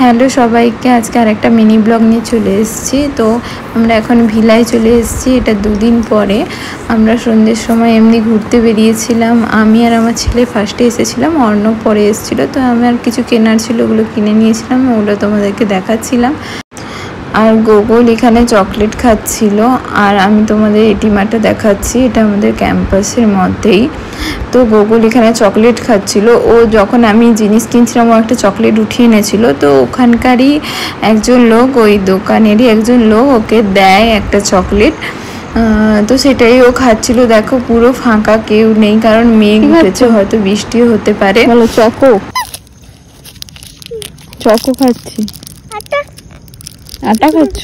Hello সবাইকে, আজকে আরেকটা মিনি ব্লগ নিয়ে চলে এসেছি। তো আমরা এখন ভিলায় চলে এসেছি। এটা দুদিন পরে আমরা সন্ধ্যের সময় এমনি ঘুরতে বেরিয়েছিলাম। আমি আর আমার ছেলে ফার্স্টে এসেছিলাম, অর্ণব পরে এসেছিলো। তো আমার কিছু কেনার ছিল, ওগুলো কিনে নিয়েছিলাম, ওগুলো তোমাদেরকে দেখাচ্ছিলাম। আর গোগল এখানে চকলেট খাচ্ছিল, আর আমি তোমাদের এটিমাটা দেখাচ্ছি। এটা আমাদের ক্যাম্পাসের মধ্যেই। তো গোগল এখানে চকলেট খাচ্ছিল। ও যখন আমি জিনিস কিনছিলাম, ও একটা চকলেট উঠিয়ে এনেছিল। তো ওখানকারই একজন লোক, ওই দোকানেরই একজন লোক ওকে দেয় একটা চকলেট। তো সেটাই ও খাচ্ছিল। দেখো পুরো ফাঁকা, কেউ নেই, কারণ মেঘ উঠেছে, হয়তো বৃষ্টিও হতে পারে। চকো খাচ্ছি। আটা খাচ্ছ?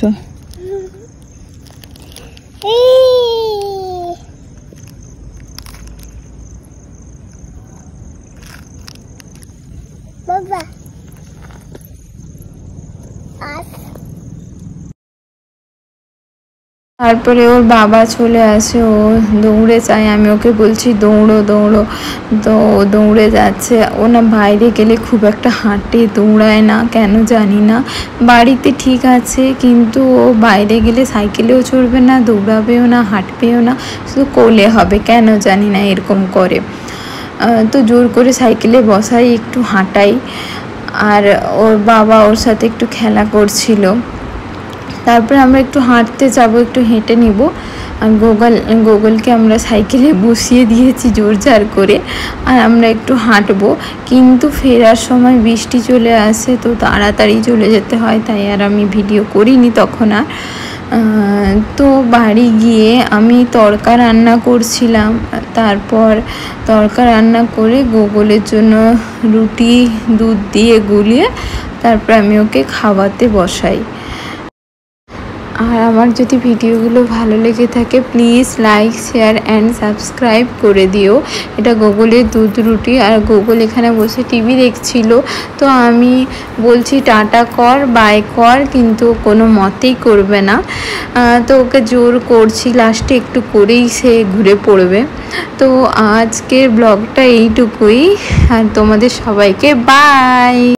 বাবা তারপরে ওর বাবা চলে আসে, ও দৌড়ে যায়। আমি ওকে বলছি দৌড়ো দৌড়ো, তো ও দৌড়ে যাচ্ছে। ও না বাইরে গেলে খুব একটা হাঁটে, দৌড়ায় না, কেন জানি না। বাড়িতে ঠিক আছে, কিন্তু ও বাইরে গেলে সাইকেলেও চড়বে না, দৌড়াবেও না, হাঁটবেও না, শুধু কোলে হবে, কেন জানি না এরকম করে। তো জোর করে সাইকেলে বসাই, একটু হাঁটাই। আর ওর বাবা ওর সাথে একটু খেলা করছিল। তারপরে আমরা একটু হাঁটতে যাবো, একটু হেঁটে নিব। আর গোগলকে আমরা সাইকেলে বসিয়ে দিয়েছি জোর জার করে, আর আমরা একটু হাঁটবো। কিন্তু ফেরার সময় বৃষ্টি চলে আসে, তো তাড়াতাড়ি চলে যেতে হয়, তাই আর আমি ভিডিও করিনি তখন। আর তো বাড়ি গিয়ে আমি তড়কা রান্না করছিলাম। তারপর তড়কা রান্না করে গোগলের জন্য রুটি দুধ দিয়ে গুলিয়ে তারপর আমি ওকে খাওয়াতে বসাই। আর আমার যদি ভিডিওগুলো ভালো লেগে থাকে, please like, share and subscribe করে দিও। এটা গোগলের দুধ রুটি। আর গোগল এখানে বসে টিভি দেখছিল। তো আমি বলছি টাটা কর, বাই কর, কিন্তু কোনো মতেই করবে না। তো ওকে জোর করছি, লাস্টে একটু করেই সে ঘুরে পড়বে। তো আজকের ব্লগটা এইটুকুই, আর তোমাদের সবাইকে বাই।